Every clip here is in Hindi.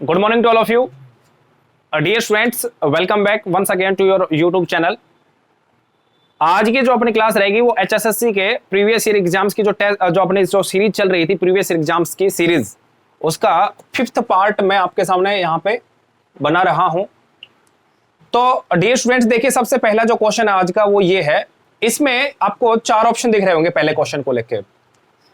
Good morning to all of you. Dear students, welcome back once again to your YouTube channel. आज की जो अपनी क्लास रहेगी वो HSSC के प्रीवियस ईयर एग्जाम्स की जो अपनी जो सीरीज चल रही थी, प्रीवियस ईयर एग्जाम्स की सीरीज, उसका 5th पार्ट मैं आपके सामने यहाँ पे बना रहा हूं। तो डियर स्टूडेंट्स, देखिए सबसे पहला जो क्वेश्चन है आज का वो ये है। इसमें आपको 4 ऑप्शन दिख रहे होंगे पहले क्वेश्चन को लेके।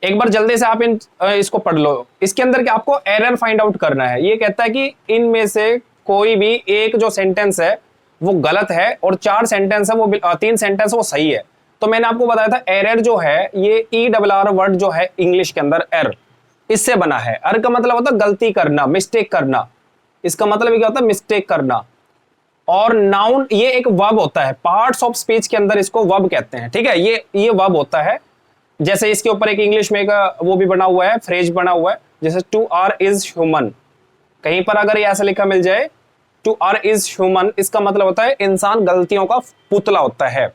एक बार जल्दी से आप इसको पढ़ लो। इसके अंदर क्या आपको एरर फाइंड आउट करना है। ये कहता है कि इनमें से कोई भी एक जो सेंटेंस है वो गलत है और 4 सेंटेंस है वो 3 सेंटेंस वो सही है। तो मैंने आपको बताया था एरर जो है ये ERR वर्ड जो है इंग्लिश के अंदर एरर, इससे बना है। एरर का मतलब होता है गलती करना, मिस्टेक करना। इसका मतलब क्या होता है? मिस्टेक करना। और नाउन ये एक वर्ब होता है, पार्ट्स ऑफ स्पीच के अंदर इसको वर्ब कहते हैं। ठीक है, ये वर्ब होता है। जैसे इसके ऊपर एक इंग्लिश में एक वो भी बना हुआ है, फ्रेज बना हुआ है, जैसे टू आर इज ह्यूमन। कहीं पर अगर ये ऐसा लिखा मिल जाए टू आर इज ह्यूमन, इसका मतलब होता है इंसान गलतियों का पुतला होता है।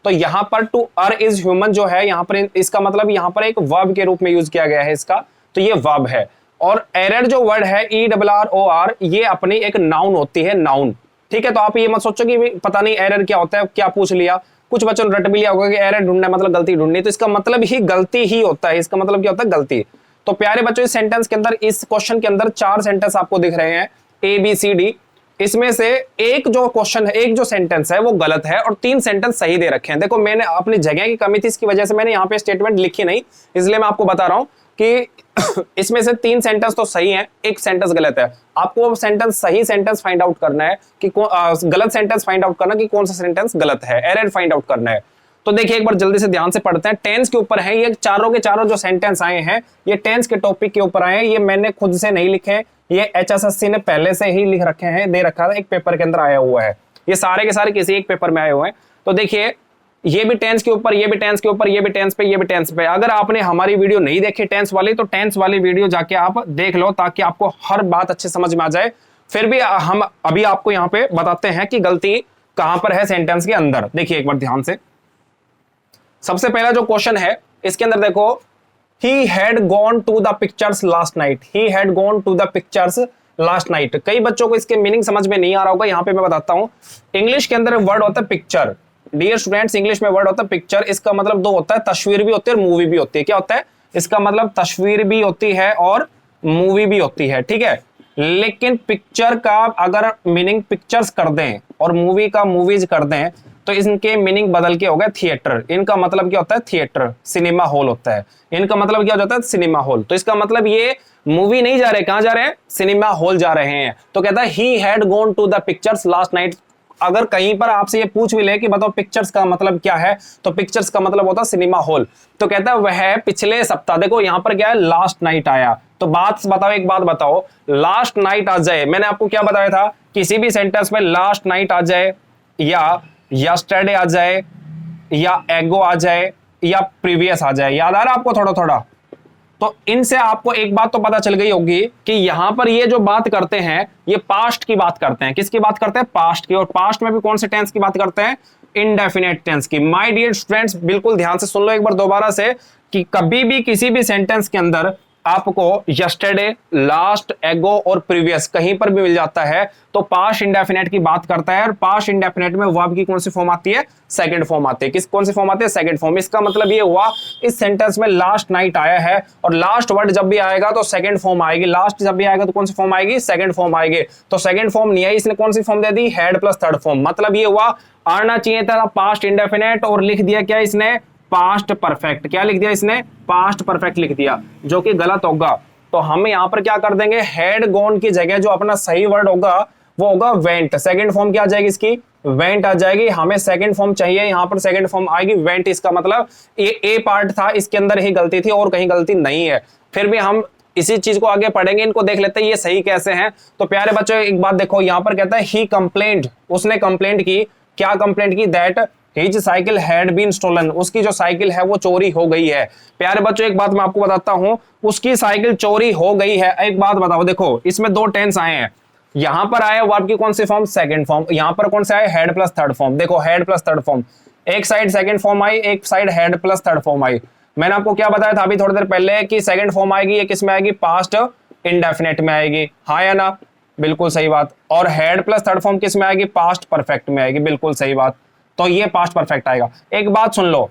तो यहाँ पर टू आर इज ह्यूमन जो है यहाँ पर, इसका मतलब यहाँ पर एक वर्ब के रूप में यूज किया गया है इसका, तो ये वर्ब है। और एरर जो वर्ड है ERROR, ये अपनी एक नाउन होती है, नाउन। ठीक है, तो आप ये मत सोचो कि पता नहीं एरर क्या होता है, क्या पूछ लिया। कुछ बच्चों ने रट भी लिया होगा कि एरर ढूंढना मतलब गलती ढूंढनी, तो इसका मतलब ही गलती ही होता है। इसका मतलब क्या होता है? गलती। तो प्यारे बच्चों, इस सेंटेंस के अंदर, इस क्वेश्चन के अंदर 4 सेंटेंस आपको दिख रहे हैं ABCD। इसमें से एक जो क्वेश्चन है, एक जो सेंटेंस है वो गलत है और 3 सेंटेंस सही दे रखे हैं। देखो, मैंने अपनी जगह की कमी थी, इसकी वजह से मैंने यहाँ पे स्टेटमेंट लिखी नहीं, इसलिए मैं आपको बता रहा हूं कि इसमें से 3 सेंटेंस तो सही हैं, एक सेंटेंस गलत है। आपको सेंटेंस सही सेंटेंस फाइंड आउट करना है कि गलत सेंटेंस फाइंड आउट करना कि कौन सा सेंटेंस गलत है, एरर फाइंड आउट करना है। तो देखिए एक बार जल्दी से ध्यान से पढ़ते हैं। टेंस के ऊपर है ये चारों के चारों जो सेंटेंस आए हैं, ये टेंस के टॉपिक के ऊपर आए हैं। ये मैंने खुद से नहीं लिखे, ये HSSC ने पहले से ही लिख रखे हैं, दे रखा है, एक पेपर के अंदर आया हुआ है। ये सारे के सारे किसी एक पेपर में आए हुए हैं। तो देखिए ये भी टेंस के ऊपर, ये भी टेंस के ऊपर, ये भी टेंस पे, ये भी टेंस पे। अगर आपने हमारी वीडियो नहीं देखी टेंस वाली, तो टेंस वाली वीडियो जाके आप देख लो, ताकि आपको हर बात अच्छे समझ में आ जाए। फिर भी हम अभी आपको यहाँ पे बताते हैं कि गलती कहां पर है सेंटेंस के अंदर। देखिए एक बार ध्यान से। सबसे पहला जो क्वेश्चन है इसके अंदर देखो, he had gone to the pictures last night, he had gone to the pictures last night। कई बच्चों को इसके मीनिंग समझ में नहीं आ रहा होगा, यहाँ पे मैं बताता हूं। इंग्लिश के अंदर वर्ड होता है पिक्चर। डियर स्टूडेंट्स, इंग्लिश में वर्ड होता है पिक्चर। इसका मतलब 2 होता है, तस्वीर भी होती है और मूवी भी होती है। क्या होता है? इसका मतलब तस्वीर भी होती है और मूवी भी होती है। ठीक है, लेकिन पिक्चर का अगर मीनिंग पिक्चर्स कर दें और मूवी का मूवीज कर दें, तो इनके मीनिंग बदल के हो गया थिएटर। इनका मतलब क्या होता है? थिएटर, सिनेमा हॉल होता है। इनका मतलब क्या हो जाता है? Cinema hall. तो इसका मतलब ये मूवी नहीं जा रहे, कहां जा रहे हैं? सिनेमा हॉल जा रहे हैं। तो कहता है he had gone to the pictures last night. अगर कहीं पर आपसे ये पूछ भी ले कि बताओ पिक्चर्स का मतलब क्या है, तो पिक्चर्स का मतलब होता है सिनेमा हॉल। तो कहता है वह पिछले सप्ताह, देखो यहाँ पर क्या है? लास्ट नाइट आया। तो बात बताओ, एक बात बताओ, लास्ट नाइट आ जाए, मैंने आपको क्या बताया था? किसी भी सेंटेंस में लास्ट नाइट आ जाए या यस्टरडे आ जाए या एगो आ जाए या प्रीवियस आ जाए, याद आ रहा है आपको थोड़ा थोड़ा? तो इनसे आपको एक बात तो पता चल गई होगी कि यहां पर ये जो बात करते हैं ये पास्ट की बात करते हैं। किसकी बात करते हैं? पास्ट की। और पास्ट में भी कौन से टेंस की बात करते हैं? इंडेफिनेट टेंस की। माय डियर स्टूडेंट्स, बिल्कुल ध्यान से सुन लो एक बार दोबारा से, कि कभी भी किसी भी सेंटेंस के अंदर आपको यस्टरडे, लास्ट, एगो और प्रीवियस कहीं पर भी मिल जाता है तो पास्ट इंडेफिनेट की बात करता है। और पास्ट इंडेफिनेट में वर्ब की कौन सी फॉर्म आती है? सेकंड फॉर्म आती है। कौन सी फॉर्म आती है? Second form. इसका मतलब ये हुआ इस सेंटेंस में लास्ट नाइट आया है और लास्ट वर्ड जब भी आएगा तो सेकंड फॉर्म आएगी। लास्ट जब भी आएगा तो कौन सी फॉर्म आएगी? सेकंड फॉर्म आएगी। तो सेकंड फॉर्म नहीं आई, इसने कौन सी फॉर्म दे दी? Had plus third form. मतलब ये हुआ आना चाहिए था पास्ट इंडेफिनेट और लिख दिया क्या इसने? Past perfect. क्या लिख दिया इसने? पास्ट परफेक्ट लिख दिया, जो कि गलत होगा। तो हम यहां पर क्या कर देंगे? हैड गॉन की जगह जो अपना सही वर्ड होगा वो होगा वेंट। सेकंड फॉर्म क्या आ जाएगी इसकी? वेंट आ जाएगी। हमें सेकंड फॉर्म चाहिए, यहां पर सेकंड फॉर्म आएगी वेंट। इसका मतलब ए पार्ट था, इसके अंदर ही गलती थी और कहीं गलती नहीं है। फिर भी हम इसी चीज को आगे पढ़ेंगे, इनको देख लेते हैं ये सही कैसे हैं। तो प्यारे बच्चों एक बात देखो, यहां पर कहता है ही कंप्लेंट, उसने कंप्लेंट की। क्या कंप्लेंट की? That his cycle had been stolen, उसकी जो साइकिल है वो चोरी हो गई है। प्यारे बच्चों एक बात मैं आपको बताता हूं, उसकी साइकिल चोरी हो गई है। एक बात बताओ, देखो इसमें 2 टेंस आए हैं। यहां पर आया वर्ब की कौन सी फॉर्म? Second form. यहां पर कौन सा आया? Had plus third form. देखो हैड प्लस थर्ड फॉर्म, एक साइड सेकंड फॉर्म आई, एक side had plus third form आई। मैंने आपको क्या बताया था अभी थोड़ी देर पहले कि सेकंड फॉर्म आएगी, ये किस में आएगी? पास्ट इंडेफिनेट में आएगी, हाँ या ना? बिल्कुल सही बात। और हेड प्लस थर्ड फॉर्म किस में आएगी? पास्ट परफेक्ट में आएगी, बिल्कुल सही बात। तो ये पास्ट परफेक्ट आएगा। एक बात सुन लो,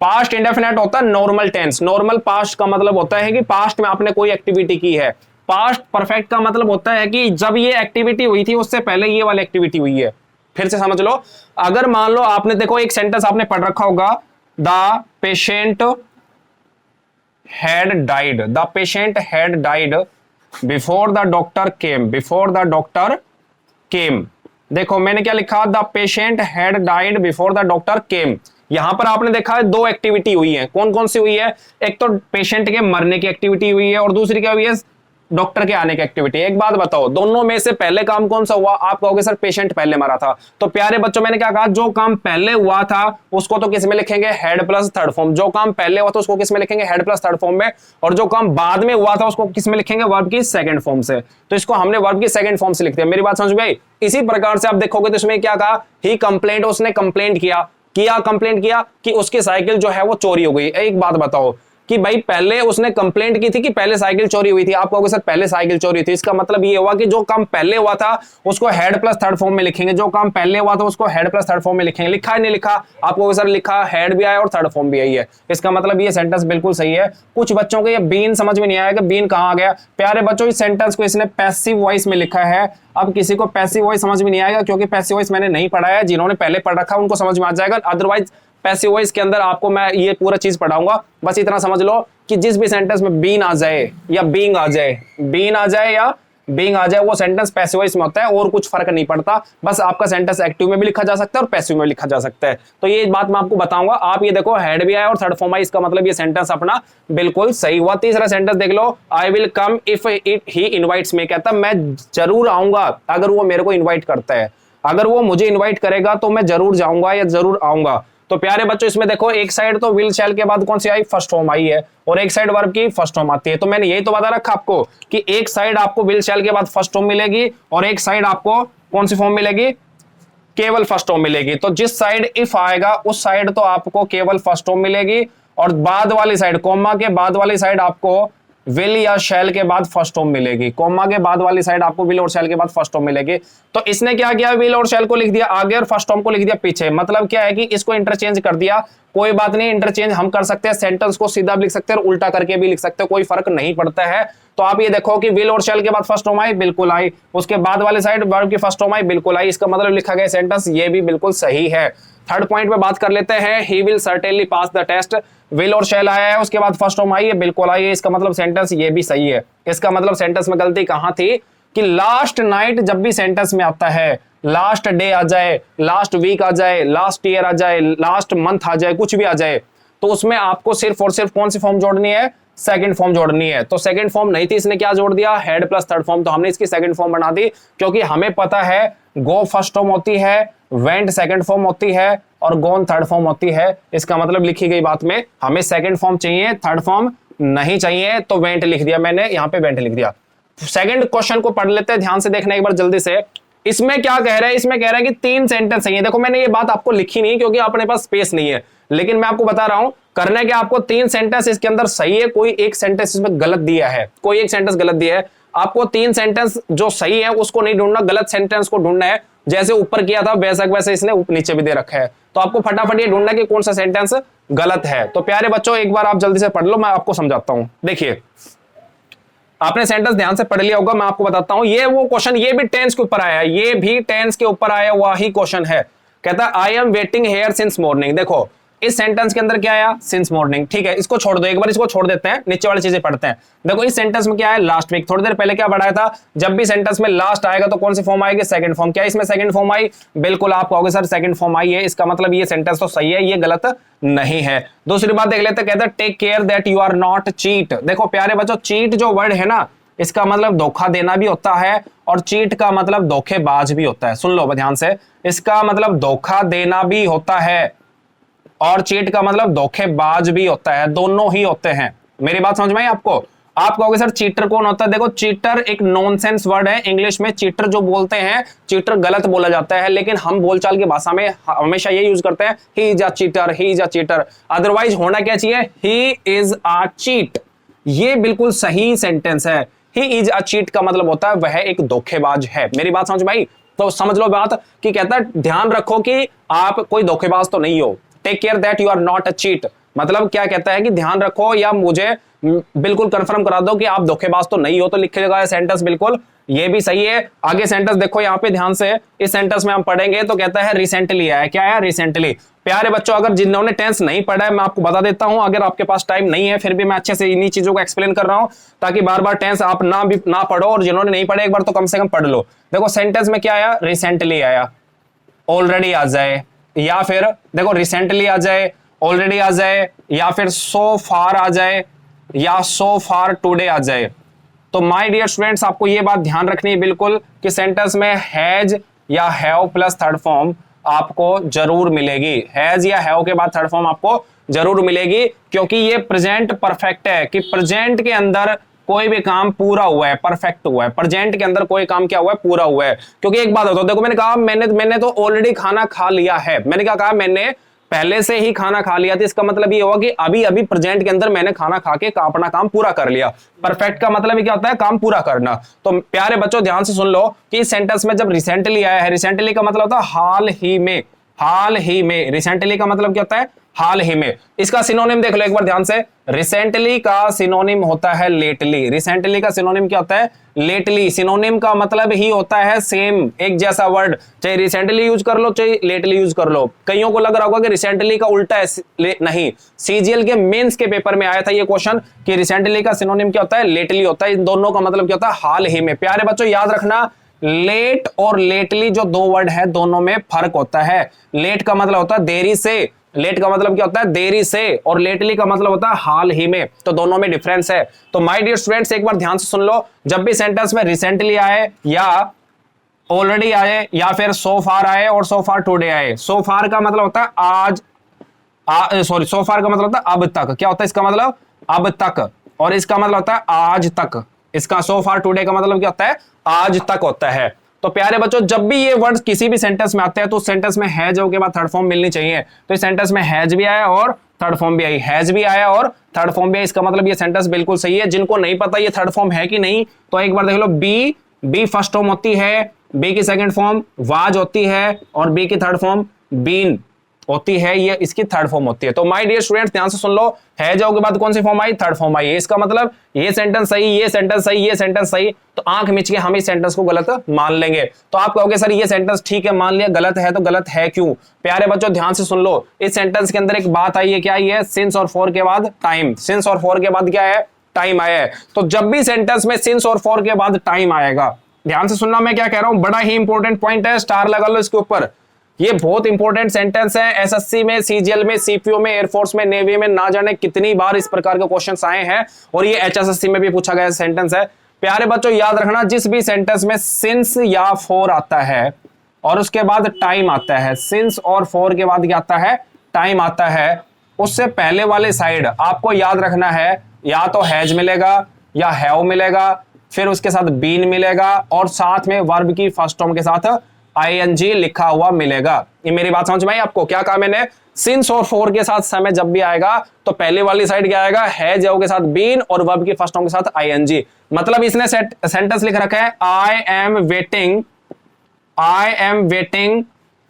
पास्ट इंडेफिनेट होता है नॉर्मल टेंस। नॉर्मल पास्ट का मतलब होता है कि पास्ट में आपने कोई एक्टिविटी की है। पास्ट परफेक्ट का मतलब होता है कि जब ये एक्टिविटी हुई थी उससे पहले ये वाली एक्टिविटी हुई है। फिर से समझ लो, अगर मान लो आपने देखो एक सेंटेंस आपने पढ़ रखा होगा, the patient had died, the patient had died before the doctor came, before the doctor केम। देखो मैंने क्या लिखा, the patient had died before the doctor केम। यहां पर आपने देखा है दो एक्टिविटी हुई है। कौन कौन सी हुई है? एक तो पेशेंट के मरने की एक्टिविटी हुई है और दूसरी क्या हुई है? डॉक्टर के आने की एक्टिविटी। एक बात बताओ, दोनों में से पहले काम कौन सा हुआ? आप कहोगे सर पेशेंट पहले मरा था। तो प्यारे बच्चों मैंने क्या कहा, जो काम पहले हुआ था उसको तो किस में लिखेंगे? Head plus third form. जो काम पहले हुआ था उसको किस में लिखेंगे? हेड प्लस थर्ड फॉर्म में। और जो काम बाद में हुआ था उसको किस में लिखेंगे? वर्ब की सेकंड फॉर्म से। तो इसको हमने वर्ब की सेकंड फॉर्म से लिख दिया। मेरी बात समझ में आई? इसी प्रकार से आप देखोगे तो इसमें क्या कहा, ही कंप्लेंट, उसने कंप्लेंट किया कंप्लेंट किया कि उसकी साइकिल जो है वो चोरी हो गई। एक बात बताओ कि भाई पहले उसने कंप्लेंट की थी कि पहले साइकिल चोरी हुई थी? आप कहोगे सर पहले साइकिल चोरी हुई थी। इसका मतलब ये हुआ कि जो काम पहले हुआ था उसको हेड प्लस थर्ड फॉर्म में लिखेंगे। जो काम पहले हुआ था उसको हेड प्लस थर्ड फॉर्म में लिखेंगे। लिखा है नहीं लिखा? आप कहोगे सर लिखा, हेड भी आया और थर्ड फॉर्म भी आई है। इसका मतलब ये सेंटेंस बिल्कुल सही है। कुछ बच्चों को ये बीन समझ में नहीं आया कि बीन कहां आ गया। प्यारे बच्चों इस सेंटेंस को इसने पैसिव वॉइस में लिखा है। अब किसी को पैसिव वॉइस समझ में नहीं आएगा क्योंकि पैसिव वॉइस मैंने नहीं पढ़ा है। जिन्होंने पहले पढ़ रखा उनको समझ में आ जाएगा, अदरवाइज पैसिव वॉइस के अंदर आपको मैं ये पूरा चीज पढ़ाऊंगा। बस इतना समझ लो कि जिस भी सेंटेंस में बीन आ जाए या बीइंग आ जाए, बीन आ जाए या बीइंग आ जाए, वो सेंटेंस पैसिव वॉइस में होता है और कुछ फर्क नहीं पड़ता। बस आपका सेंटेंस एक्टिव में भी लिखा जा सकता है और पैसिव में लिखा जा सकता है। तो ये बात मैं आपको बताऊंगा। आप ये देखो हेड भी आया और थर्ड फॉर्म आई, इसका मतलब ये सेंटेंस अपना बिल्कुल सही हुआ। तीसरा सेंटेंस देख लो, I will come if he invites me. कहता मैं जरूर आऊंगा अगर वो मेरे को इन्वाइट करता है। अगर वो मुझे इन्वाइट करेगा तो मैं जरूर जाऊंगा या जरूर आऊंगा। तो प्यारे बच्चों इसमें देखो एक साइड तो विल शैल के बाद कौन सी आई? फर्स्ट फॉर्म आई है और एक साइड वर्ब की फर्स्ट फॉर्म आती है। तो मैंने यही तो बता रखा आपको कि एक साइड आपको विल शैल के बाद फर्स्ट फॉर्म मिलेगी और एक साइड आपको कौन सी फॉर्म मिलेगी? केवल फर्स्ट फॉर्म मिलेगी। तो जिस साइड इफ आएगा उस साइड तो आपको केवल फर्स्ट फॉर्म मिलेगी और बाद वाली साइड, कॉमा के बाद वाली साइड आपको विल या शैल के बाद फर्स्ट फॉर्म मिलेगी। कॉमा के बाद वाली साइड आपको विल और शैल के बाद फर्स्ट फॉर्म मिलेगी। तो इसने क्या किया, विल और शैल को लिख दिया आगे और फर्स्ट फॉर्म को लिख दिया पीछे। मतलब क्या है कि इसको इंटरचेंज कर दिया। कोई बात नहीं, इंटरचेंज हम कर सकते हैं। सेंटेंस को सीधा भी लिख सकते हैं और उल्टा करके भी लिख सकते हैं, कोई फर्क नहीं पड़ता है। तो आप ये देखो कि विल और शैल के बाद फर्स्ट फॉर्म आई, बिल्कुल आई। उसके बाद वाली साइड वर्ब की फर्स्ट फॉर्म आई, बिल्कुल आई। इसका मतलब लिखा गया सेंटेंस ये भी बिल्कुल सही है। थर्ड पॉइंट पे बात कर लेते हैं, he will certainly pass the test. Will और शैल आया है, उसके बाद फर्स्ट फॉर्म आई है, बिल्कुल आई है। इसका मतलब सेंटेंस ये भी सही है। इसका मतलब सेंटेंस में गलती कहां थी कि लास्ट नाइट जब भी सेंटेंस में आता है, लास्ट डे आ जाए, लास्ट वीक आ जाए, लास्ट ईयर आ जाए, लास्ट मंथ आ जाए, कुछ भी आ जाए, तो उसमें आपको सिर्फ और सिर्फ कौन सी फॉर्म जोड़नी है? सेकंड फॉर्म जोड़नी है। तो सेकंड फॉर्म नहीं थी, इसने क्या जोड़ दिया? Head plus third form. तो हमने इसकी सेकंड फॉर्म बना दी क्योंकि हमें पता है गो फर्स्ट फॉर्म होती है, वेंट सेकंड फॉर्म होती है और गोन थर्ड फॉर्म होती है। इसका मतलब लिखी गई बात में हमें सेकंड फॉर्म चाहिए, थर्ड फॉर्म नहीं चाहिए। तो वेंट लिख दिया मैंने, यहां पे वेंट लिख दिया। सेकंड क्वेश्चन को पढ़ लेते हैं ध्यान से, देखना एक बार जल्दी से। इसमें क्या कह रहा है? इसमें कह रहा है कि 3 सेंटेंस चाहिए। देखो मैंने ये बात आपको लिखी नहीं क्योंकि अपने पास स्पेस नहीं है, लेकिन मैं आपको बता रहा हूं करना है कि आपको 3 सेंटेंस इसके अंदर सही है, कोई एक सेंटेंस इसमें गलत दिया है, कोई एक सेंटेंस गलत दिया है। आपको 3 सेंटेंस जो सही है उसको नहीं ढूंढना, गलत सेंटेंस को ढूंढना है। जैसे ऊपर किया था वैसे इसने नीचे भी दे रखा है। तो आपको फटाफट ये ढूंढना है कि कौन सा सेंटेंस गलत है। तो प्यारे बच्चों एक बार आप जल्दी से पढ़ लो, मैं आपको समझाता हूं। देखिए आपने सेंटेंस ध्यान से पढ़ लिया होगा, मैं आपको बताता हूं। ये वो क्वेश्चन, ये भी टेंस के ऊपर आया है, ये भी टेंस के ऊपर आया हुआ ही क्वेश्चन है। कहता है I am waiting here since morning. देखो इस सेंटेंस के अंदर क्या आया? Since morning. ठीक है, इसको छोड़ दो, एक बार इसको छोड़ देते हैं, नीचे वाली चीजें पढ़ते हैं। देखो इस सेंटेंस में क्या है? Last week. थोड़ी देर पहले क्या बढ़ाया था? जब भी सेंटेंस में लास्ट आएगा तो कौन सी फॉर्म आएगी? Second form. क्या इसमें सेकंड फॉर्म आई? बिल्कुल आप कहोगे सर सेकंड फॉर्म आई है। इसका मतलब ये सेंटेंस तो सही है, ये गलत नहीं है। दूसरी बात देख लेते हैं, कहता है take care that you are not cheat. देखो प्यारे बच्चों, चीट जो वर्ड है ना, इसका मतलब धोखा देना भी होता है और चीट का मतलब धोखेबाज भी होता है। सुन लो ध्यान से, इसका मतलब धोखा देना भी होता है और चीट का मतलब धोखेबाज भी होता है, दोनों ही होते हैं। मेरी बात समझ में आई आपको? आप कहोगे सर चीटर कौन होता है? देखो चीटर एक नॉनसेंस वर्ड है। इंग्लिश में चीटर जो बोलते हैं, चीटर गलत बोला जाता है, लेकिन हम बोलचाल की भाषा में हमेशा ये यूज करते हैं he is a cheater, he is a cheater. Otherwise होना क्या चाहिए? He is a cheat. ये बिल्कुल सही सेंटेंस है। ही इज अ चीट का मतलब होता है वह एक धोखेबाज है। मेरी बात समझ में आई? तो समझ लो बात कि कहता है ध्यान रखो कि आप कोई धोखेबाज तो नहीं हो। Take care that you are not a cheat. मतलब क्या कहता है कि ध्यान रखो या मुझे बिल्कुल कंफर्म करा दो कि आप धोखेबाज तो नहीं हो। तो लिखेगा सेंटेंस बिल्कुल ये भी सही है। आगे सेंटेंस देखो यहाँ पे ध्यान से, इस सेंटेंस में हम पढ़ेंगे तो कहता है रिसेंटली आया। क्या है? रिसेंटली। प्यारे बच्चों, अगर जिन्होंने टेंस नहीं पढ़ा है मैं आपको बता देता हूं, अगर आपके पास टाइम नहीं है फिर भी मैं अच्छे से इन्हीं चीजों को एक्सप्लेन कर रहा हूं ताकि बार बार टेंस आप ना पढ़ो, और जिन्होंने नहीं पढ़े एक बार तो कम से कम पढ़ लो। देखो सेंटेंस में क्या आया? रिसेंटली आया, ऑलरेडी आ जाए, या फिर देखो रिसेंटली आ जाए, ऑलरेडी आ जाए, या फिर सो फार आ जाए, या सो फार टुडे आ जाए। तो माय डियर स्टूडेंट्स, आपको ये बात ध्यान रखनी है बिल्कुल कि सेंटेंस में हैज या हैव प्लस थर्ड फॉर्म आपको जरूर मिलेगी। हैज या हैव के बाद थर्ड फॉर्म आपको जरूर मिलेगी, क्योंकि ये प्रेजेंट परफेक्ट है कि प्रेजेंट के अंदर कोई भी काम पूरा हुआ है, परफेक्ट हुआ है। प्रेजेंट के अंदर कोई काम क्या हुआ है? पूरा हुआ है। क्योंकि एक बात होता है, देखो मैंने कहा मैंने तो ऑलरेडी खाना खा लिया है। मैंने क्या कहा? मैंने पहले से ही खाना खा लिया था। इसका मतलब ये होगा कि अभी अभी प्रेजेंट के अंदर मैंने खाना खा के अपना काम पूरा कर लिया। परफेक्ट का मतलब क्या होता है? काम पूरा करना। तो प्यारे बच्चों ध्यान से सुन लो कि इस सेंटेंस में जब रिसेंटली आया है, रिसेंटली का मतलब होता है हाल ही में। हाल ही में। रिसेंटली का मतलब क्या होता है? हाल ही में। इसका सिनोनिम देख लो एक बार ध्यान से। रिसेंटली का सिनोनिम होता है लेटली। रिसेंटली का सिनोनिम क्या होता है? लेटली। सिनोनिम का मतलब ही होता है सेम, एक जैसा वर्ड, चाहे रिसेंटली यूज कर लो चाहे लेटली यूज कर लो। कईयों को लग रहा होगा कि रिसेंटली का उल्टा है, नहीं। सीजीएल के मेंस के पेपर में आया था ये क्वेश्चन कि रिसेंटली का सिनोनिम क्या होता है? लेटली होता है। इन दोनों का मतलब क्या होता है? हाल ही में। प्यारे बच्चों याद रखना, लेट और लेटली जो दो वर्ड है दोनों में फर्क होता है। लेट का मतलब होता है देरी से, लेट का मतलब क्या होता है? देरी से, और लेटली का मतलब होता है हाल ही में। तो दोनों में डिफरेंस है। तो माय डियर स्टूडेंट्स एक बार ध्यान से सुन लो, जब भी सेंटेंस में रिसेंटली आए या ऑलरेडी आए या फिर सो फार आए और सो फार टुडे आए। सो फार का मतलब होता है आज, सो फार का मतलब होता है अब तक। क्या होता है इसका मतलब? अब तक। और इसका मतलब होता है आज तक। इसका सो फार टुडे का मतलब क्या होता है? आज तक होता है। तो प्यारे बच्चों जब भी ये वर्ड्स किसी भी सेंटेंस में आते हैं तो सेंटेंस में हैज के बाद थर्ड फॉर्म मिलनी चाहिए। तो इस सेंटेंस में हैज भी आया और थर्ड फॉर्म भी आई। हैज भी आया और थर्ड फॉर्म भी आई। इसका मतलब ये सेंटेंस बिल्कुल सही है। जिनको नहीं पता ये थर्ड फॉर्म है कि नहीं तो एक बार देख लो। बी फर्स्ट फॉर्म होती है, बी की सेकंड फॉर्म वाज होती है, और बी की थर्ड फॉर्म बीन होती है। ये इसकी थर्ड फॉर्म होती है। तो माय डियर स्टूडेंट्स ध्यान से सुन लो, है जाओ के बाद कौन सी फॉर्म आई? थर्ड फॉर्म आई। इसका मतलब ये सेंटेंस सही, ये सेंटेंस सही, ये सेंटेंस सही। तो आंख मिच के हम इस सेंटेंस को गलत मान लेंगे। तो आप कहोगे सर ये सेंटेंस ठीक है मान लिया, गलत है तो गलत है क्यों? प्यारे बच्चों ध्यान से सुन लो, इस सेंटेंस के अंदर एक बात आई है। क्या आई है? सिंस और फॉर के बाद टाइम। सिंस और फॉर के बाद क्या है? टाइम आया है। तो जब भी सेंटेंस में सिंस और फॉर के बाद टाइम आएगा, ध्यान से सुनना मैं क्या कह रहा हूं, बड़ा ही इंपॉर्टेंट पॉइंट है, स्टार लगा लो इसके ऊपर। ये बहुत इंपॉर्टेंट सेंटेंस है। एसएससी में, सीजीएल में, सीपीओ में, एयरफोर्स में, नेवी में ना जाने कितनी बार इस प्रकार के क्वेश्चंस आए हैं, और ये एचएसएससी में भी पूछा गया सेंटेंस है। प्यारे बच्चों याद रखना, जिस भी सेंटेंस में सिंस या फॉर आता है और उसके बाद टाइम आता है, सिंस और फॉर के बाद क्या आता है? टाइम आता है, उससे पहले वाले साइड आपको याद रखना है या तो हैज मिलेगा या हैव मिलेगा, फिर उसके साथ बीन मिलेगा, और साथ में वर्ब की फर्स्ट फॉर्म के साथ आईएनजी लिखा हुआ मिलेगा। ये मेरी बात समझ में आई आपको? क्या कहा मैंने? सिंस और फॉर के साथ समय जब भी आएगा तो पहले वाली साइड क्या आएगा? हैज के साथ बीन और वर्ब की फर्स्ट फॉर्म के साथ आईएनजी। मतलब इसने सेंटेंस लिख रखा है I am waiting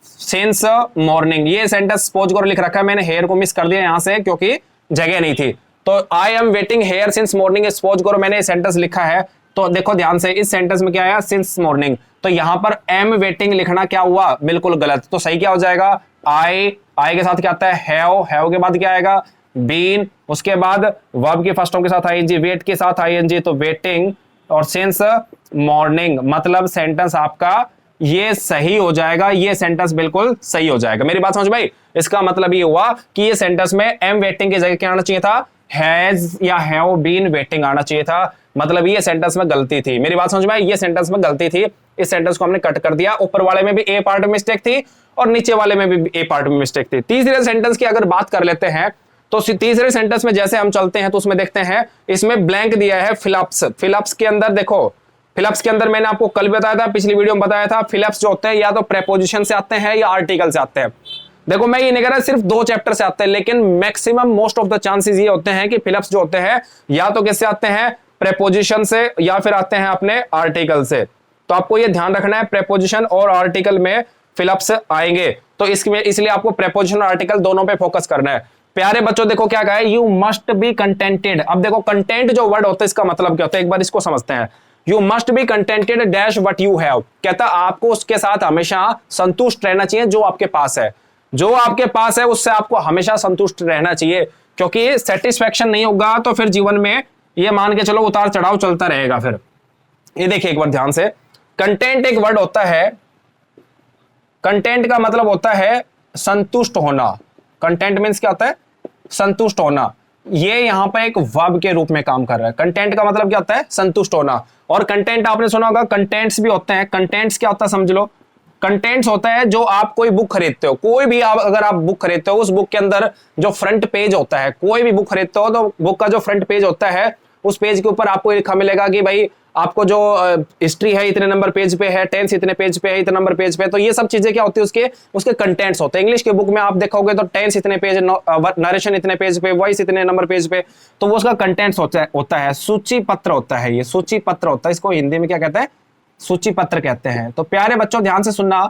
since morning. ये सेंटेंस सपोज करो लिख रखा है, मैंने हेयर को मिस कर दिया यहां से क्योंकि जगह नहीं थी। तो I am waiting here since morning suppose करो मैंने सेंटेंस लिखा है। तो देखो ध्यान से, इस सेंटेंस में क्या आया? Since morning. तो यहां पर एम वेटिंग लिखना क्या हुआ? बिल्कुल गलत। तो सही क्या हो जाएगा? आई के साथ क्या आता है? हैव के बाद क्या आएगा? बीन, उसके बाद वर्ब के फर्स्ट फॉर्म के साथ आईएनजी, वेट के साथ आईएनजी, तो वेटिंग और सिंस मॉर्निंग। मतलब सेंटेंस आपका ये सही हो जाएगा, ये सेंटेंस बिल्कुल सही हो जाएगा। मेरी बात समझ भाई? इसका मतलब ये हुआ कि ये सेंटेंस में एम वेटिंग की जगह क्या आना चाहिए था? हैज या हैव बीन वेटिंग आना चाहिए था। मतलब ये सेंटेंस में गलती थी। मेरी बात समझ में आई? ये सेंटेंस में गलती थी, इस सेंटेंस को हमने कट कर दिया। ऊपर वाले में भी ए पार्ट में मिस्टेक थी और नीचे वाले में भी ए पार्ट में मिस्टेक थी। तीसरे सेंटेंस की अगर बात कर लेते हैं तो तीसरे सेंटेंस में जैसे हम चलते हैं तो उसमें देखते हैं, इसमें ब्लैंक दिया है फिलअप्स। फिलअप्स के अंदर देखो, फिलअप्स के अंदर मैंने आपको कल बताया था, पिछली वीडियो में बताया था, फिलअप्स जो होते हैं या तो प्रेपोजिशन से आते हैं या आर्टिकल से आते हैं। देखो मैं ये नहीं कह रहा सिर्फ 2 चैप्टर से आते हैं, लेकिन maximum most of the chances ये होते हैं कि फिलअप्स जो होते हैं या तो किससे आते हैं? प्रेपोजिशन से या फिर आते हैं अपने आर्टिकल से। तो आपको ये ध्यान रखना है, प्रेपोजिशन और आर्टिकल में फिलअप्स आएंगे, तो इसमें इसलिए आपको प्रेपोजिशन और आर्टिकल दोनों पे फोकस करना है। प्यारे बच्चों देखो क्या कहा है, यू मस्ट बी कंटेंटेड। अब देखो कंटेंट जो वर्ड होता है इसका मतलब क्या होता है, एक बार इसको समझते हैं। You must be contented dash what you have, कहता आपको उसके साथ हमेशा संतुष्ट रहना चाहिए जो आपके पास है। जो आपके पास है उससे आपको हमेशा संतुष्ट रहना चाहिए, क्योंकि सेटिस्फैक्शन नहीं होगा तो फिर जीवन में ये मान के चलो उतार चढ़ाव चलता रहेगा। फिर ये देखिए एक बार ध्यान से, कंटेंट एक वर्ड होता है, कंटेंट का मतलब होता है संतुष्ट होना। कंटेंट मीन्स क्या होता है, संतुष्ट होना। ये यहां पर एक वर्ब के रूप में काम कर रहा है। कंटेंट का मतलब क्या होता है, संतुष्ट होना। और कंटेंट आपने सुना होगा, कंटेंट्स भी होते हैं। कंटेंट्स क्या होता है समझ लो, कंटेंट्स होता है जो आप कोई बुक खरीदते हो, कोई भी आप अगर आप बुक खरीदते हो, उस बुक के अंदर जो फ्रंट पेज होता है, कोई भी बुक खरीदते हो तो बुक का जो फ्रंट पेज होता है उस पेज के ऊपर आपको लिखा मिलेगा कि भाई आपको जो हिस्ट्री है इतने नंबर पेज पे है, टेंस इतने पेज पे है, इतने नंबर पेज पे। तो ये सब चीजें क्या होती है, उसके कंटेंट्स होते हैं। इंग्लिश के बुक में आप देखोगे तो टेंस इतने पेज, नरेशन इतने पेज पे, वॉइस इतने नंबर पेज पे, तो वो उसका कंटेंट्स होता है। सूची पत्र होता है, ये सूची पत्र होता है। इसको हिंदी में क्या कहते हैं, सूची पत्र कहते हैं। तो प्यारे बच्चों ध्यान से सुनना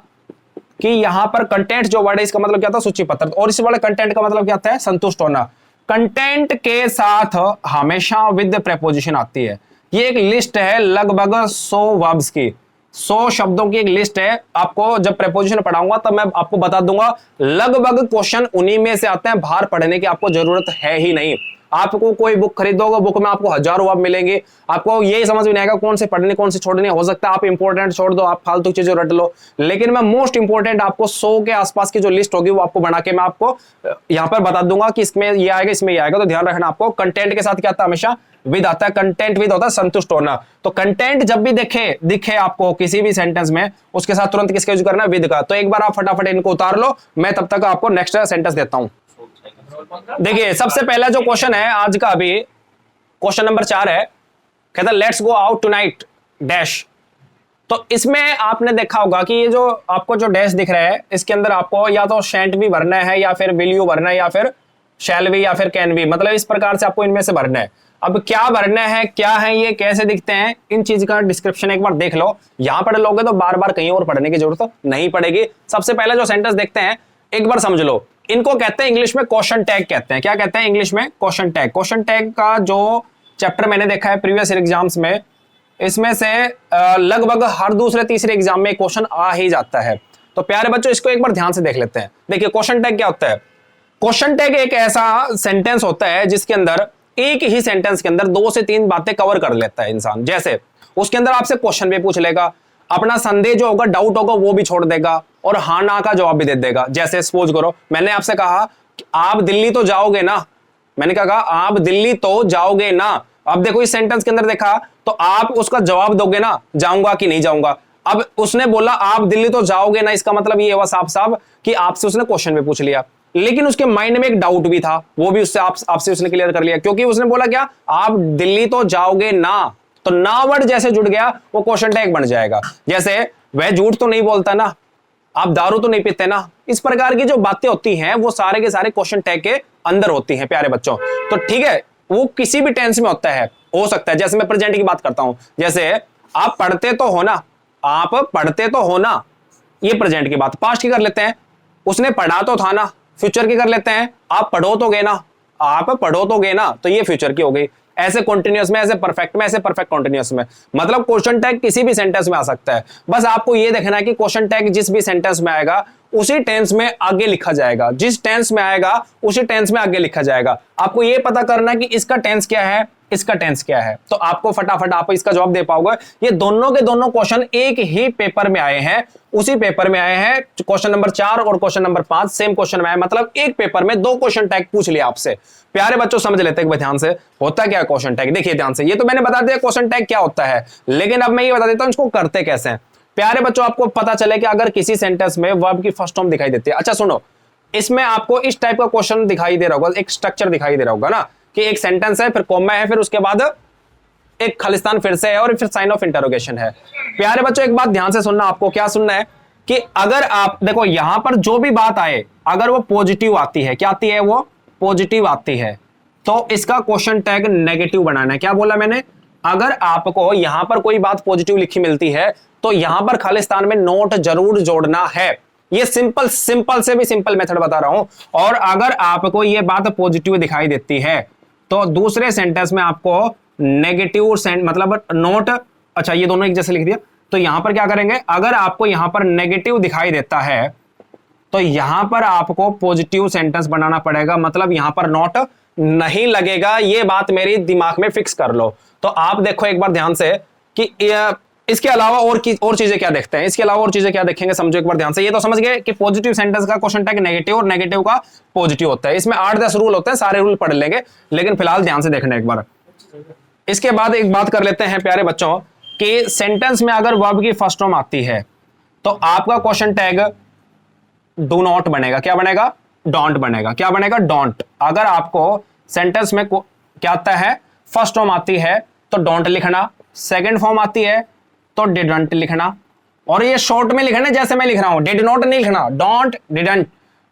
कि यहां पर कंटेंट जो वर्ड है इसका मतलब क्या था, सूची पत्र। और इस वाले कंटेंट का मतलब क्या होता है, संतुष्ट होना। कंटेंट के साथ हमेशा विद प्रेपोजिशन आती है। ये एक लिस्ट है लगभग 100 वर्ब्स की, 100 शब्दों की एक लिस्ट है। आपको जब प्रेपोजिशन पढ़ाऊंगा तब मैं आपको बता दूंगा। लगभग क्वेश्चन उन्हीं में से आते हैं, बाहर पढ़ने की आपको जरूरत है ही नहीं। आपको कोई बुक खरीदोगे, बुक में आपको हजारों वर्ब मिलेंगे, आपको यही समझ में नहीं आएगा कौन से पढ़ने कौन से छोड़ने। हो सकता है आप इंपॉर्टेंट छोड़ दो, आप फालतू चीजें रट लो, लेकिन मैं मोस्ट इंपॉर्टेंट आपको 100 के आसपास की जो लिस्ट होगी वो आपको बना के मैं आपको यहां पर बता दूंगा कि इसमें ये आएगा, इसमें ये आएगा। तो ध्यान रखना, आपको कंटेंट के साथ क्या आता है, हमेशा विद आता है। कंटेंट विद होता है संतुष्ट होना। तो कंटेंट जब भी दिखे आपको किसी भी सेंटेंस में, उसके साथ तुरंत किसका यूज करना है, विद का। तो एक बार आप फटाफट इनको उतार लो, मैं तब तक आपको नेक्स्ट सेंटेंस देता हूं। देखिए सबसे पहला जो क्वेश्चन है आज का, अभी क्वेश्चन नंबर 4 है, कहता है let's go out tonight dash. तो इसमें आपने देखा होगा कि ये जो आपको जो डैश दिख रहा है, इसके अंदर आपको या तो शेंट भी भरना है, या फिर विल यू भरना है, या फिर शैल भी, या फिर कैन भी। मतलब इस प्रकार से आपको इनमें से भरना है। अब क्या भरना है, क्या है ये, कैसे दिखते हैं, इन चीज का डिस्क्रिप्शन एक बार देख लो। यहां पढ़ लोगे तो बार बार कहीं और पढ़ने की जरूरत नहीं पड़ेगी। सबसे पहले जो सेंटेंस देखते हैं एक बार समझ लो। इनको कहते हैं इंग्लिश में क्वेश्चन टैग कहते हैं। क्या कहते हैं इंग्लिश में, क्वेश्चन टैग। क्वेश्चन टैग का जो चैप्टर मैंने देखा है प्रीवियस एग्जाम्स में, इसमें से लगभग हर दूसरे तीसरे एग्जाम में क्वेश्चन आ ही जाता है। तो प्यारे बच्चों इसको एक बार ध्यान से देख लेते हैं। देखिए क्वेश्चन टैग क्या होता है। क्वेश्चन टैग एक ऐसा सेंटेंस होता है जिसके अंदर एक ही सेंटेंस के अंदर 2 से 3 बातें कवर कर लेता है इंसान। जैसे उसके अंदर आपसे क्वेश्चन भी पूछ लेगा, अपना संदेह जो होगा, डाउट होगा वो भी छोड़ देगा, और हाँ ना का जवाब भी दे देगा। जैसे सपोज करो मैंने आपसे कहा कि आप दिल्ली तो जाओगे ना, मैंने क्या कहा, आप दिल्ली तो जाओगे ना। अब देखो इस सेंटेंस के अंदर देखा तो आप उसका जवाब दोगे ना, जाऊंगा कि नहीं जाऊंगा। अब उसने बोला आप दिल्ली तो जाओगे ना, इसका मतलब ये हुआ साफ साफ कि आपसे उसने क्वेश्चन भी पूछ लिया, लेकिन उसके माइंड में एक डाउट भी था, वो भी उससे आपसे उसने क्लियर कर लिया, क्योंकि उसने बोला क्या, आप दिल्ली तो जाओगे ना। तो ना वर्ड जैसे जुड़ गया वो क्वेश्चन टैग बन जाएगा। जैसे वह झूठ तो नहीं बोलता ना, आप दारू तो नहीं पीते ना। इस प्रकार की जो बातें होती हैं वो सारे के सारे क्वेश्चन टैग के अंदर होती हैं प्यारे बच्चों। तो ठीक है, वो किसी भी टेंस में होता है, हो सकता है। जैसे मैं प्रेजेंट की बात करता हूं, जैसे आप पढ़ते तो हो ना, आप पढ़ते तो हो ना, ये प्रेजेंट की बात। पास्ट की कर लेते हैं, उसने पढ़ा तो था ना। फ्यूचर की कर लेते हैं, आप पढ़ोगे ना, आप पढ़ोगे ना, तो ये फ्यूचर की हो गई। ऐसे कॉन्टिन्यूअस में, ऐसे परफेक्ट में, ऐसे परफेक्ट कॉन्टिन्यूअस में, मतलब क्वेश्चन टैग किसी भी सेंटेंस में आ सकता है। बस आपको ये देखना है कि क्वेश्चन टैग जिस भी सेंटेंस में आएगा उसी टेंस में आगे लिखा जाएगा, जिस टेंस में आएगा उसी टेंस में आगे लिखा जाएगा। आपको ये पता करना है कि इसका टेंस क्या है, इसका टेंस क्या है, तो आपको फटाफट आप इसका जवाब दे पाओगे। ये दोनों के दोनों क्वेश्चन एक ही पेपर में आए हैं, उसी पेपर में आए हैं। क्वेश्चन नंबर 4 और क्वेश्चन नंबर 5 सेम क्वेश्चन में आए, मतलब एक पेपर में 2 क्वेश्चन टैग पूछ लिया आपसे। प्यारे बच्चों समझ लेते हैं ध्यान से, होता क्या है क्वेश्चन टैग। देखिए ध्यान से, ये तो मैंने बता दिया क्वेश्चन टैग क्या होता है, लेकिन अब मैं ये बता देता हूं इसको करते कैसे हैं। प्यारे बच्चों आपको पता चले कि अगर किसी सेंटेंस में वर्ब की फर्स्ट फॉर्म दिखाई देती है। अच्छा सुनो, इसमें आपको इस टाइप का क्वेश्चन दिखाई दे रहा होगा, एक स्ट्रक्चर दिखाई दे रहा होगा ना, कि एक सेंटेंस है, फिर कॉमा है, फिर उसके बाद एक खालिस्तान फिर से है, और फिर साइन ऑफ इंटरोगेशन है। प्यारे बच्चों एक बात ध्यान से सुनना, आपको क्या सुनना है कि अगर आप देखो यहां पर जो भी बात आए, अगर वो पॉजिटिव आती है, क्या आती है, वो पॉजिटिव आती है, तो इसका क्वेश्चन टैग नेगेटिव बनाना है। क्या बोला मैंने, अगर आपको यहां पर कोई बात पॉजिटिव लिखी मिलती है तो यहां पर खालिस्तान में नोट जरूर जोड़ना है। ये सिंपल से भी सिंपल मेथड बता रहा हूं। और अगर आपको ये बात पॉजिटिव दिखाई देती है तो दूसरे सेंटेंस में आपको नेगेटिव मतलब नोट, अच्छा ये दोनों एक जैसे लिख दिया, तो यहां पर क्या करेंगे, अगर आपको यहां पर नेगेटिव दिखाई देता है तो यहां पर आपको पॉजिटिव सेंटेंस बनाना पड़ेगा, मतलब यहां पर नोट नहीं लगेगा। ये बात मेरी दिमाग में फिक्स कर लो। तो आप देखो एक बार ध्यान से कि इसके अलावा और चीजें क्या देखते हैं, इसके अलावा और चीजें क्या देखेंगे, समझो एक बार ध्यान से। ये तो समझ गए कि पॉजिटिव सेंटेंस का क्वेश्चन टैग नेगेटिव और नेगेटिव का पॉजिटिव होता है। इसमें 8-10 रूल होते हैं, सारे रूल पढ़ लेंगे, लेकिन फिलहाल ध्यान से देखना एक बार। इसके बाद एक बात कर लेते हैं प्यारे बच्चों कि सेंटेंस में अगर वर्ब की फर्स्ट फॉर्म आती है तो आपका क्वेश्चन टैग डू नॉट बनेगा। क्या बनेगा? डोंट बनेगा। क्या बनेगा? डोंट। अगर आपको सेंटेंस में क्या आता है, फर्स्ट फॉर्म आती है तो डोंट लिखना, सेकंड फॉर्म आती है तो डिडंट लिखना, और ये शॉर्ट में लिखना जैसे मैं लिख रहा हूं, डिड नॉट नहीं लिखना, डोंट डिडंट।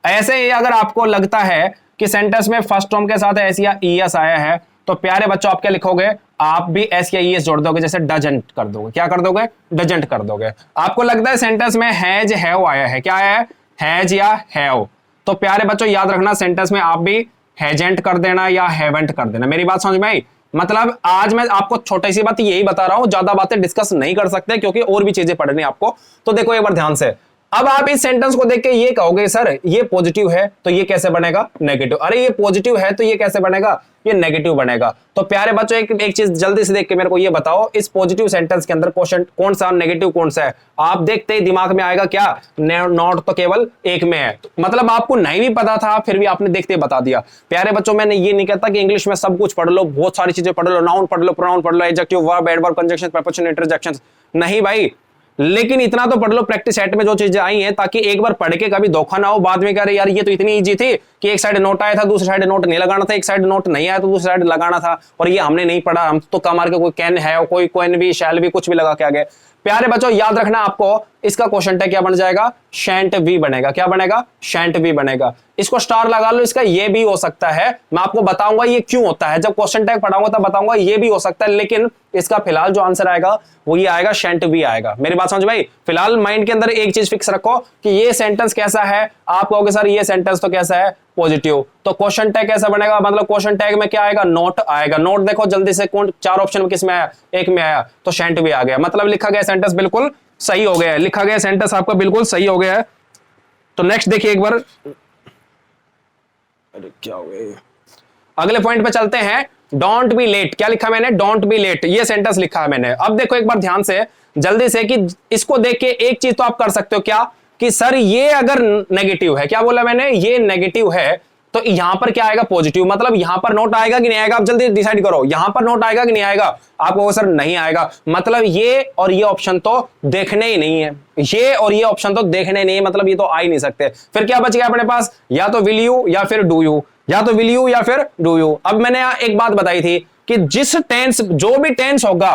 ऐसे ही अगर आपको लगता है कि सेंटेंस में फर्स्ट फॉर्म के साथ एस या ईएस आया है तो प्यारे बच्चों आप क्या लिखोगे, आप भी एस या ईएस जोड़ दोगे, जैसे डजंट कर दोगे। क्या कर दोगे? डजंट कर दोगे। आपको लगता है सेंटेंस में हैज हैव आया है, क्या आया है? हैज या हैव, तो प्यारे बच्चों याद रखना सेंटेंस में आप भी हैजेंट कर देना या हैवेंट कर देना। मेरी बात समझ में आई? मतलब आज मैं आपको छोटी सी बात यही बता रहा हूं, ज्यादा बातें डिस्कस नहीं कर सकते क्योंकि और भी चीजें पढ़नी आपको। तो देखो एक बार ध्यान से, अब आप इस सेंटेंस को देख के ये कहोगे सर ये पॉजिटिव है तो ये कैसे बनेगा? नेगेटिव। अरे ये पॉजिटिव है तो ये कैसे बनेगा? ये नेगेटिव बनेगा। तो प्यारे बच्चों एक चीज जल्दी से देख के मेरे को ये बताओ, इस पॉजिटिव सेंटेंस के अंदर क्वेश्चन कौन सा, नेगेटिव कौन सा है? आप देखते ही दिमाग में आएगा क्या, नॉट तो केवल एक में है। मतलब आपको नहीं भी पता था फिर भी आपने देखते ही बता दिया। प्यारे बच्चों मैंने ये नहीं कहता कि इंग्लिश में सब कुछ पढ़ लो, बहुत सारी चीजें पढ़ लो, नाउन पढ़ लो, प्रोनाउन पढ़ लो, adjective, verb, adverb, conjunction, preposition, interjection, नहीं भाई, लेकिन इतना तो पढ़ लो प्रैक्टिस सेट में जो चीजें आई हैं, ताकि एक बार पढ़ के कभी धोखा ना हो बाद में। कह रहे यार ये तो इतनी इजी थी कि एक साइड नोट आया था दूसरी साइड नोट नहीं लगाना था, एक साइड नोट नहीं आया तो दूसरी साइड लगाना था, और ये हमने नहीं पढ़ा, हम तो कमार के कोई कैन है, कोई कोइन भी, शैल भी, कुछ भी लगा के आ गए। प्यारे बच्चों याद रखना आपको इसका क्वेश्चन टैग क्या बन जाएगा? शैंट वी बनेगा। क्या बनेगा? शैंट वी बनेगा। इसको स्टार लगा लो, इसका ये भी हो सकता है, मैं आपको बताऊंगा ये क्यों होता है, जब क्वेश्चन टैग पढ़ाऊंगा तब बताऊंगा ये भी हो सकता है, लेकिन इसका फिलहाल जो आंसर आएगा वो ये आएगा, शैंट वी आएगा। मेरी बात समझ भाई? फिलहाल माइंड के अंदर एक चीज फिक्स रखो कि ये सेंटेंस कैसा है। आप कहोगे सर ये सेंटेंस तो कैसा है? पॉजिटिव, तो क्वेश्चन टैग कैसा बनेगा? मतलब क्वेश्चन टैग में क्या आएगा? नोट आएगा। नोट देखो जल्दी से, कौन 4 ऑप्शन में किस में आया? एक में आया, तो शैंट भी आ गया। मतलब लिखा गया सेंटेंस बिल्कुल सही हो गया है, लिखा गया सेंटेंस आपका बिल्कुल सही हो गया है। तो नेक्स्ट देखिए एक बार, अरे क्या हो गया, अगले पॉइंट पे चलते हैं। Don't be late. क्या लिखा मैंने? डोंट बी लेट, ये सेंटेंस लिखा है मैंने। अब देखो एक बार ध्यान से जल्दी से कि इसको देख के एक चीज तो आप कर सकते हो, क्या कि सर ये अगर नेगेटिव है, क्या बोला मैंने? ये नेगेटिव है तो यहां पर क्या आएगा? पॉजिटिव। मतलब यहां पर नोट आएगा कि नहीं आएगा? आप जल्दी डिसाइड करो, यहां पर नोट आएगा कि नहीं आएगा? आपको सर नहीं आएगा, मतलब ये और ये ऑप्शन तो देखने ही नहीं है, ये और ये ऑप्शन तो देखने नहीं है, मतलब ये तो आ ही नहीं सकते। फिर क्या बच गया अपने पास? या तो विल यू या फिर डू यू, या तो विल यू या फिर डू यू। अब मैंने एक बात बताई थी कि जिस टेंस, जो भी टेंस होगा,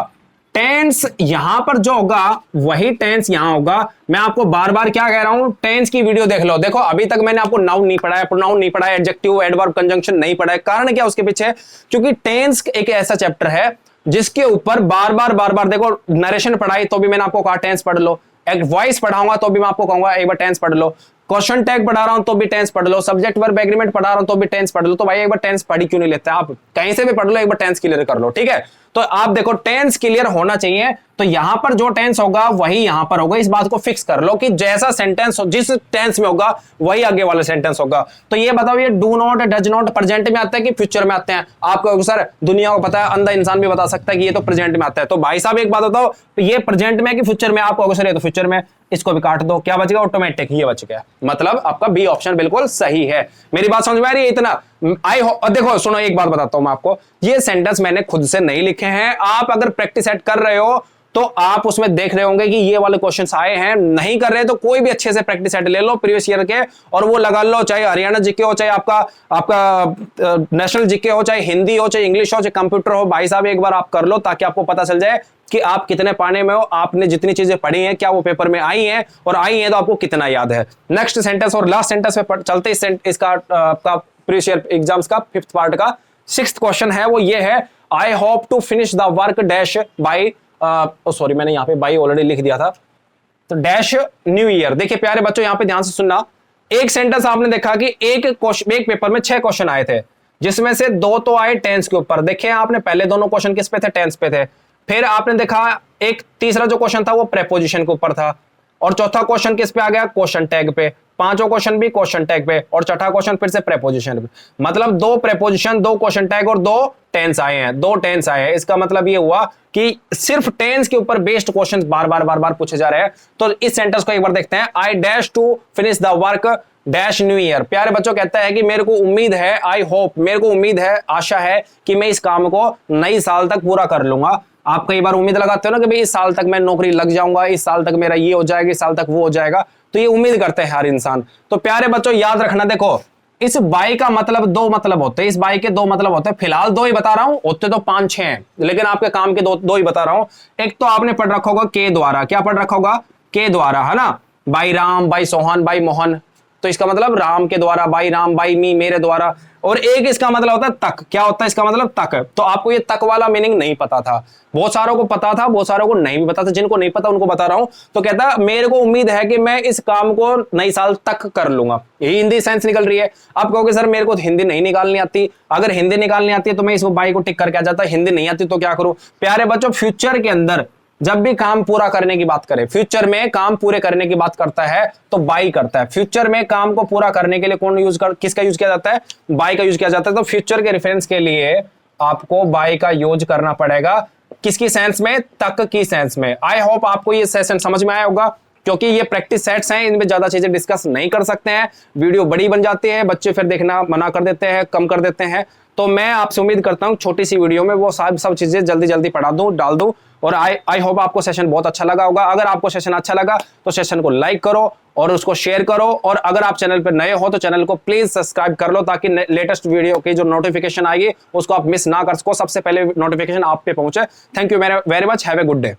टेंस यहां पर जो होगा वही टेंस यहां होगा। मैं आपको बार बार क्या कह रहा हूं, टेंस की वीडियो देख लो। देखो अभी तक मैंने आपको नाउन नहीं पढ़ाया, प्रोनाउन नहीं पढ़ाया, एडजेक्टिव, एडवर्ब, कंजंक्शन नहीं पढ़ाया। कारण क्या उसके पीछे? क्योंकि टेंस एक ऐसा चैप्टर है जिसके ऊपर बार बार देखो, नरेशन पढ़ाई तो भी मैंने आपको कहा टेंस पढ़ लो, एक वॉइस पढ़ाऊंगा तो भी मैं आपको कहूंगा एक बार टेंस पढ़ लो, क्वेश्चन टैग पढ़ा रहा हूं तो भी टेंस पढ़ लो, सब्जेक्ट वर्ब एग्रीमेंट पढ़ा रहा हूं तो भी टेंस पढ़ लो। तो भाई एक बार टेंस पढ़ी क्यों नहीं लेते आप? कहीं से भी पढ़ लो, एक बार टेंस क्लियर कर लो, ठीक है? तो आप देखो टेंस क्लियर होना चाहिए, तो यहां पर जो टेंस होगा वही यहां पर होगा। इस बात को फिक्स कर लो कि जैसा सेंटेंस जिस टेंस में होगा वही आगे वाला सेंटेंस होगा। तो ये बताओ ये do not, does not present में आता है कि फ्यूचर में आते हैं? आपको सर दुनिया को पता है, अंधा इंसान भी बता सकता है कि ये तो प्रेजेंट में आता है। तो भाई साहब एक बात बताओ, ये प्रेजेंट में कि फ्यूचर में? आपको सर ये तो फ्यूचर में, इसको भी काट दो, क्या बच गया? ऑटोमेटिक, ये बच गया। मतलब आपका बी ऑप्शन बिल्कुल सही है। मेरी बात समझ में आ रही है? इतना आई हो। देखो सुनो, एक बात बताता हूं मैं आपको, ये सेंटेंस मैंने खुद से नहीं लिखे हैं। आप अगर प्रैक्टिस सेट कर रहे हो तो आप उसमें देख रहे होंगे कि ये वाले क्वेश्चंस आए हैं। नहीं कर रहे तो कोई भी अच्छे से प्रैक्टिस सेट ले लो प्रीवियस ईयर के, और वो लगा लो, चाहे हरियाणा जीके हो, चाहे आपका नेशनल जीके हो, चाहे हिंदी हो, चाहे इंग्लिश हो, चाहे कंप्यूटर हो। भाई साहब एक बार आप कर लो ताकि आपको पता चल जाए कि आप कितने पाने में हो, आपने जितनी चीजें पढ़ी हैं क्या वो पेपर में आई हैं, और आई हैं तो आपको कितना याद है। नेक्स्ट सेंटेंस और लास्ट सेंटेंस पे चलते, इसका आपका प्रीवियस ईयर एग्जाम्स का 5th पार्ट का 6th क्वेश्चन है, वो ये है, I hope to finish the work dash by, sorry मैंने यहाँ पे बाई ऑलरेडी लिख दिया था, तो डैश न्यू ईयर। देखिए प्यारे बच्चों यहाँ पे ध्यान से सुनना, एक सेंटेंस आपने देखा कि एक पेपर में 6 क्वेश्चन आए थे, जिसमें से 2 तो आए टेंस के ऊपर। देखिए आपने पहले दोनों क्वेश्चन किस पे थे, टेंस पे थे। फिर आपने देखा एक तीसरा जो क्वेश्चन था वो प्रेपोजिशन के ऊपर था, और चौथा क्वेश्चन किस पे आ गया, क्वेश्चन टैग पे। पांचों क्वेश्चन भी क्वेश्चन टैग पे, और छठा क्वेश्चन फिर से प्रेपोजिशन पे। मतलब 2 प्रेपोजिशन, 2 क्वेश्चन टैग और 2 टेंस आए हैं, 2 टेंस आए हैं। इसका मतलब ये हुआ कि सिर्फ टेंस के ऊपर बेस्ड क्वेश्चंस बार बार पूछे जा रहे हैं। तो इस सेंटेंस को एक बार देखते हैं, I dash to finish the work dash new year. प्यारे बच्चों कहता है कि मेरे को उम्मीद है, आई होप, मेरे को उम्मीद है, आशा है कि मैं इस काम को नई साल तक पूरा कर लूंगा। आप कई बार उम्मीद लगाते हो ना कि भाई इस साल तक मैं नौकरी लग जाऊंगा, इस साल तक मेरा ये हो जाएगा, इस साल तक वो हो जाएगा, तो ये उम्मीद करते हैं हर इंसान। तो प्यारे बच्चों याद रखना, देखो इस बाई का मतलब 2 मतलब होते हैं, इस बाई के 2 मतलब होते हैं। फिलहाल 2 ही बता रहा हूं, होते तो 5-6 हैं, लेकिन आपके काम के 2 ही बता रहा हूं। एक तो आपने पढ़ रखा होगा के द्वारा, क्या पढ़ रखा होगा, के द्वारा, है ना, by Ram, by Sohan, by Mohan, तो इसका मतलब राम के द्वारा, बाई राम, बाई मी, मेरे द्वारा। और एक इसका मतलब होता है तक, क्या होता है इसका मतलब, तक। तो आपको ये तक वाला मीनिंग नहीं पता था, बहुत सारों को पता था, बहुत सारों को नहीं भी पता था। जिनको नहीं पता उनको बता रहा हूं। तो कहता मेरे को उम्मीद है कि मैं इस काम को नई साल तक कर लूंगा, यही हिंदी सेंस निकल रही है। आप कहोगे सर मेरे को हिंदी नहीं निकालनी आती, अगर हिंदी निकालनी आती है तो मैं इसको बाई को टिक करके आ जाता, हिंदी नहीं आती तो क्या करूं। प्यारे बच्चों फ्यूचर के अंदर जब भी काम पूरा करने की बात करें, फ्यूचर में काम पूरे करने की बात करता है तो बाई करता है। फ्यूचर में काम को पूरा करने के लिए किसका यूज किया जाता है, बाई का यूज किया जाता है। तो फ्यूचर के रेफरेंस के लिए आपको बाई का यूज करना पड़ेगा, किसकी सेंस में, तक की सेंस में। आई होप आपको ये सेशन समझ में आया होगा, क्योंकि ये प्रैक्टिस सेट्स हैं, इनमें ज्यादा चीजें डिस्कस नहीं कर सकते हैं, वीडियो बड़ी बन जाती है, बच्चे फिर देखना मना कर देते हैं, कम कर देते हैं। तो मैं आपसे उम्मीद करता हूं छोटी सी वीडियो में वो सब चीजें जल्दी जल्दी पढ़ा दूं, डाल दूं। और आई होप आपको सेशन बहुत अच्छा लगा होगा। अगर आपको सेशन अच्छा लगा तो सेशन को लाइक करो और उसको शेयर करो, और अगर आप चैनल पर नए हो तो चैनल को प्लीज सब्सक्राइब कर लो, ताकि लेटेस्ट वीडियो की जो नोटिफिकेशन आएगी उसको आप मिस ना कर सको, सबसे पहले नोटिफिकेशन आप पे पहुंचे। Thank you very much, have a good day.